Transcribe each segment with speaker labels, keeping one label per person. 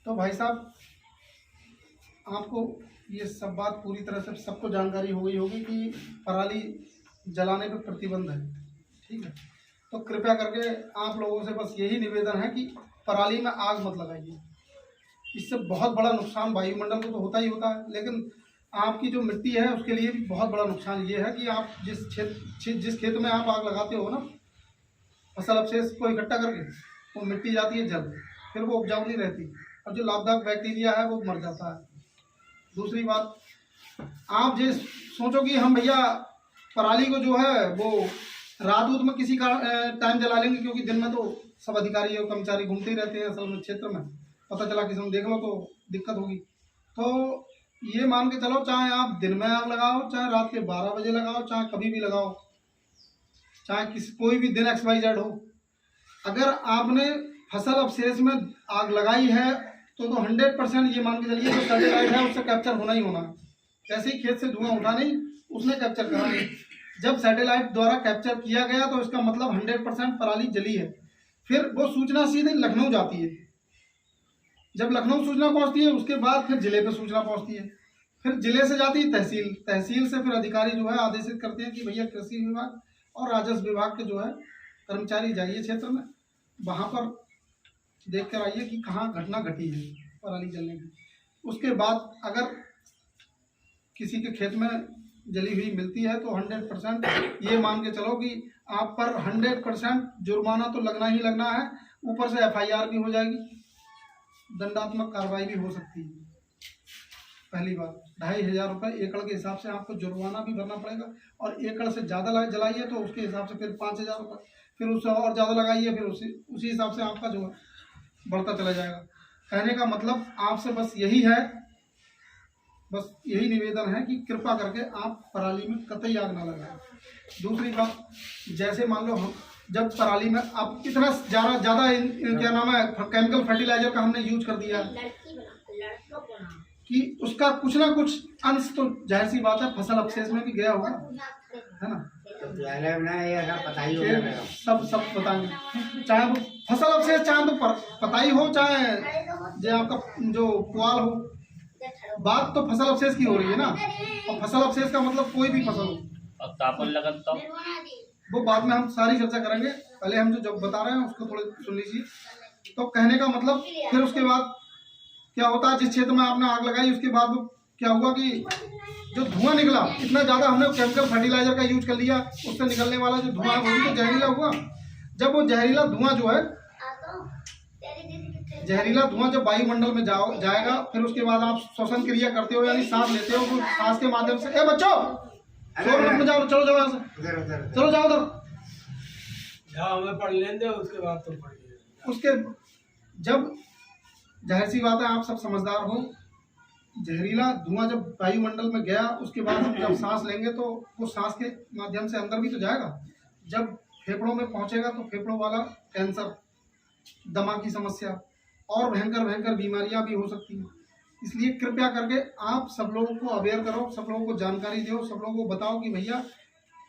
Speaker 1: तो भाई साहब आपको ये सब बात पूरी तरह से सबको जानकारी हो गई होगी कि पराली जलाने पर प्रतिबंध है, ठीक है। तो कृपया करके आप लोगों से बस यही निवेदन है कि पराली में आग मत लगाइए। इससे बहुत बड़ा नुकसान वायुमंडल को तो होता ही होता है, लेकिन आपकी जो मिट्टी है उसके लिए भी बहुत बड़ा नुकसान ये है कि आप जिस खेत में आप आग लगाते हो ना, फसल अवशेष को इकट्ठा करके, वो मिट्टी जाती है जल, फिर वो उपजाऊ नहीं रहती और जो लाभदायक बैक्टीरिया है वो मर जाता है। दूसरी बात, आप जो सोचो कि हम भैया पराली को जो है वो रात उत में किसी का टाइम जला लेंगे, क्योंकि दिन में तो सब अधिकारी और कर्मचारी घूमते ही रहते हैं असल में क्षेत्र में, पता चला किसी में देख लो तो दिक्कत होगी। तो ये मान के चलो, चाहे आप दिन में आग लगाओ, चाहे रात के 12 बजे लगाओ, चाहे कभी भी लगाओ, चाहे कोई भी दिन XYZ हो, अगर आपने फसल अवशेष में आग लगाई है तो 100% ये मान के चलिए जो सैटेलाइट है उससे कैप्चर होना ही होना है। जैसे ही खेत से धुआं उठा नहीं, उसने कैप्चर करा नहीं। जब सैटेलाइट द्वारा कैप्चर किया गया तो इसका मतलब 100% पराली जली है। फिर वो सूचना सीधे लखनऊ जाती है। जब लखनऊ सूचना पहुंचती है उसके बाद फिर जिले पे सूचना पहुंचती है, फिर जिले से जाती है तहसील, तहसील से फिर अधिकारी जो है आदेशित करते हैं कि भैया कृषि विभाग और राजस्व विभाग के जो है कर्मचारी जाइए क्षेत्र में, वहाँ पर देख कर आइए कि कहाँ घटना घटी है पराली जलने की। उसके बाद अगर किसी के खेत में जली हुई मिलती है तो 100% ये मान के चलो कि आप पर 100% जुर्माना तो लगना ही लगना है, ऊपर से FIR भी हो जाएगी, दंडात्मक कार्रवाई भी हो सकती है। पहली बात, 2500 रुपये एकड़ के हिसाब से आपको जुर्माना भी भरना पड़ेगा, और एकड़ से ज़्यादा जलाइए तो उसके हिसाब से फिर 5000 रुपये, फिर उससे और ज़्यादा लगाइए, फिर उसी हिसाब से आपका जो बढ़ता चला जाएगा। कहने का मतलब आपसे बस यही है, बस यही निवेदन है कि कृपया करके आप पराली में कतई आग ना लगाएं। दूसरी बात, जैसे मान लो हम जब पराली में अब इतना ज़्यादा क्या नाम है केमिकल फर्टिलाइजर का हमने यूज कर दिया कि उसका कुछ ना कुछ अंश तो जाहिर सी बात है फसल अवशेष में भी गया होगा, है ना। सब बताएंगे, चाहे वो फसल अवशेष चाहे तो पता ही हो, चाहे जो आपका जो पुआल हो, बात तो फसल अवशेष की हो रही है ना। और फसल अवशेष का मतलब कोई भी फसल हो,
Speaker 2: तापन लगता
Speaker 1: वो बाद में हम सारी चर्चा करेंगे। पहले हम जो बता रहे हैं उसको थोड़े सुन लीजिए। तो कहने का मतलब फिर उसके बाद क्या होता है, जिस क्षेत्र में आपने आग लगाई उसके बाद क्या हुआ कि जो धुआं निकला, इतना ज़्यादा हमने केमिकल फर्टिलाइजर का यूज कर लिया, उससे निकलने वाला जो धुआं वो भी तो जहरीला हुआ। जब वो जहरीला धुआं जो है, जहरीला धुआं जब वायुमंडल में जाएगा, फिर उसके बाद आप श्वसन क्रिया करते हो, यानी सांस लेते हो, तो सांस के माध्यम से बच्चों जाओ, चलो जाओ यहाँ से, चलो जाओ उधर,
Speaker 3: हमें पढ़ लेंगे उसके बाद तो पढ़िए।
Speaker 1: उसके जब जाहिर सी बात है आप सब समझदार हो, जहरीला धुआं जब वायुमंडल में गया उसके बाद हम जब सांस लेंगे तो वो सांस के माध्यम से अंदर भी तो जाएगा। जब फेफड़ों में पहुंचेगा तो फेफड़ों वाला कैंसर, दमा की समस्या और भयंकर बीमारियां भी हो सकती हैं। इसलिए कृपया करके आप सब लोगों को अवेयर करो, सब लोगों को जानकारी दो, सब लोगों को बताओ कि भैया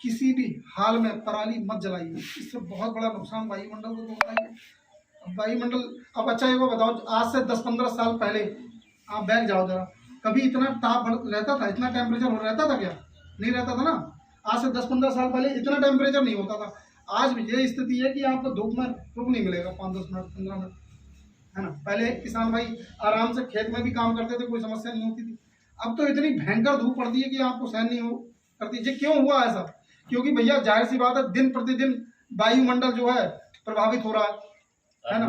Speaker 1: किसी भी हाल में पराली मत जलाइए, इससे बहुत बड़ा नुकसान वायुमंडल को तो होता ही है। वायुमंडल अब अच्छा ये बताओ, आज से 10-15 साल पहले आप बैठ जाओ जरा, कभी इतना ताप रहता था, इतना टेम्परेचर रहता था क्या? नहीं रहता था ना। आज से 10-15 साल पहले इतना टेम्परेचर नहीं होता था। आज भी ये स्थिति है कि आपको धूप में रुक नहीं मिलेगा 5-10 मिनट 15 मिनट, है ना। पहले किसान भाई आराम से खेत में भी काम करते थे, कोई समस्या नहीं होती थी। अब तो इतनी भयंकर धूप पड़ती है कि आपको सहन नहीं हो करती। ये क्यों हुआ ऐसा? क्योंकि भैया जाहिर सी बात है दिन प्रतिदिन वायुमंडल जो है प्रभावित हो रहा है ना।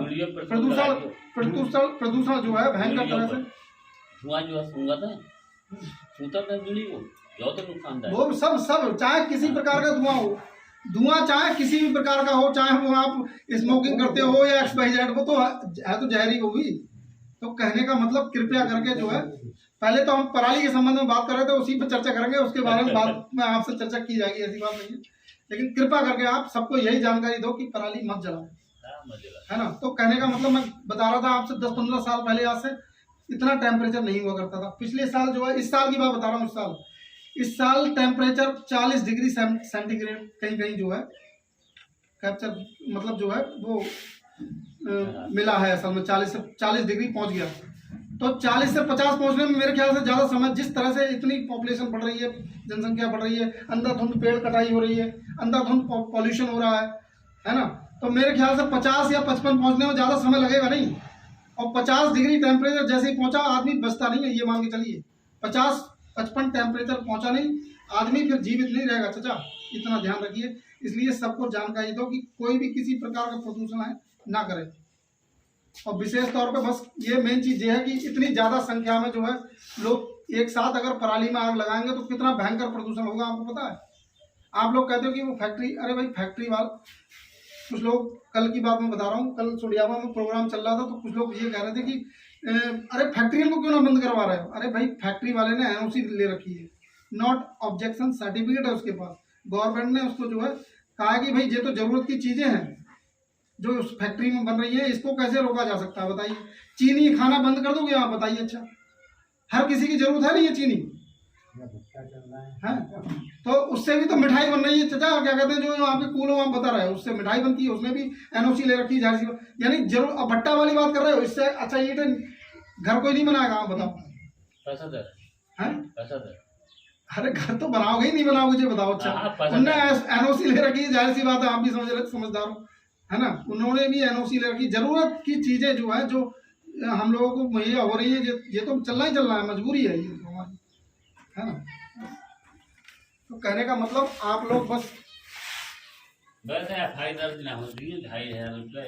Speaker 1: प्रदूषण जो है भयंकर तरह से
Speaker 2: धुआं जो है
Speaker 1: वो सब चाहे किसी प्रकार का धुआं हो, धुआं चाहे किसी भी प्रकार का हो, चाहे वो आप स्मोकिंग करते हो या XYZ, वो तो है तो जहरी होगी। तो कहने का मतलब कृपया करके जो है, पहले तो हम पराली के संबंध में बात कर रहे थे, उसी पर चर्चा करेंगे, उसके बारे में बाद में आपसे चर्चा की जाएगी, ऐसी बात नहीं है। लेकिन कृपया करके आप सबको यही जानकारी दो कि पराली मत जलाओ, है ना। तो कहने का मतलब मैं बता रहा था आपसे 10-15 साल पहले आज से इतना टेम्परेचर नहीं हुआ करता था। पिछले साल जो है, इस साल की बात बता रहा हूँ, इस साल टेम्परेचर 40 डिग्री सेंटीग्रेड कहीं कहीं जो है कैप्चर मतलब जो है वो मिला है, असल में 40 डिग्री पहुंच गया। तो 40 से 50 पहुंचने में मेरे ख्याल से ज़्यादा समय, जिस तरह से इतनी पॉपुलेशन बढ़ रही है, जनसंख्या बढ़ रही है, अंधाधुंध पेड़ कटाई हो रही है, अंधाधुंध पॉल्यूशन हो रहा है ना, तो मेरे ख्याल से 50 या 55 पहुंचने में ज़्यादा समय लगेगा नहीं। और 50 डिग्री टेम्परेचर जैसे ही पहुंचा आदमी बचता नहीं है, ये मान के चलिए। 50-55 टेम्परेचर पहुंचा नहीं, आदमी फिर जीवित नहीं रहेगा चाचा, इतना ध्यान रखिए। इसलिए सबको जानकारी दो कि कोई भी किसी प्रकार का प्रदूषण है ना करे। और विशेष तौर पे बस ये मेन चीज़ ये है कि इतनी ज़्यादा संख्या में जो है लोग एक साथ अगर पराली में आग लगाएंगे तो कितना भयंकर प्रदूषण होगा, आपको पता है। आप लोग कहते हो कि वो फैक्ट्री, अरे भाई फैक्ट्री वाल, कुछ लोग, कल की बात मैं बता रहा हूँ, कल सुडियामा में प्रोग्राम चल रहा था तो कुछ लोग ये कह रहे थे कि अरे फैक्ट्रियों को क्यों ना बंद करवा रहे हो। अरे भाई फैक्ट्री वाले ने एनओसी ले रखी है, नॉट ऑब्जेक्शन सर्टिफिकेट है उसके पास। गवर्नमेंट ने उसको जो है कहा कि भाई ये तो जरूरत की चीज़ें हैं जो उस फैक्ट्री में बन रही है, इसको कैसे रोका जा सकता है बताइए। चीनी खाना बंद कर दोगे आप, बताइए। अच्छा, हर किसी की जरूरत है नहीं है चीनी, है तो उससे भी तो मिठाई बन रही है चाचा, क्या कहते हैं, जो आपके कूलो आप बता रहे हो, उससे मिठाई बनती है, उसमें भी एनओसी ले रखी है, जाहिर सी बात। यानी जरूर, अब भट्टा वाली बात कर रहे हो, इससे अच्छा ये घर कोई नहीं बनाएगा, आप बताओ।
Speaker 2: पैसा दे
Speaker 1: हैं?
Speaker 2: पैसा दे।
Speaker 1: अरे घर तो बनाओगे ही नहीं, बनाओगे मुझे बताओ। अच्छा, उनने एनओसी ले रखी है, जाहिर सी बात है, आप भी समझदार हो, है ना। उन्होंने भी एनओसी ले रखी। जरूरत की चीजें जो है, जो हम लोगों को मुहैया हो रही है, ये तो चलना ही चलना है, मजबूरी है ये तो हमारी, है ना। तो कहने का मतलब आप लोग बस
Speaker 2: वैसे FI दर्ज ना हो रही है, 2500 रुपये